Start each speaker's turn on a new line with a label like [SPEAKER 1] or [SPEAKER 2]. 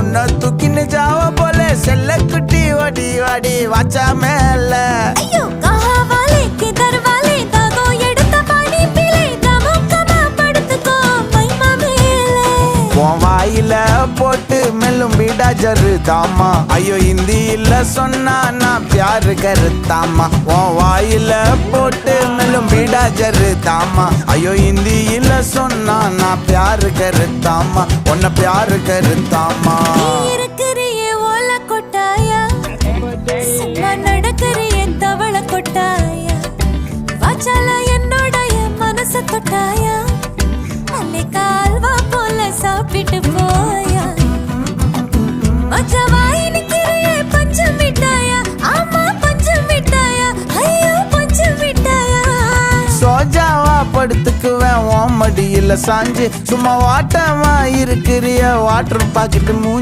[SPEAKER 1] உன்னை தூக்கின்னு ஜாவ போல செல்ல குட்டி ஓடி வாடி வாச்சா மேல வாயில போட்டு மெல்லும் பீடா ஜரு தாமா ஐயோ இந்தியில சொன்னா நான் பியாரு கருத்தாமா உன் வாயில போட்டு மெல்லும் பீடா ஜரு தாமா ஐயோ இந்தியில சொன்னா நான் பியாரு கருத்தாமா உன்னை பியாரு கருத்தாமா
[SPEAKER 2] மனச தொட்டாயா அல்லே கால்வா போல சாப்பிட்டு போயா மச்சவாய் நிக்கிறியே பஞ்சம் மிட்டாயா ஆமா பஞ்சம் மிட்டாயா ஐயோ பஞ்சம் மிட்டாயா
[SPEAKER 1] சோஜாவா படுத்துக்குவேன் ஓ மடியில சாஞ்சு சும்மா வாட்டமா இருக்கிறிய வாட்டர் பாக்கெட்டு மூஞ்சி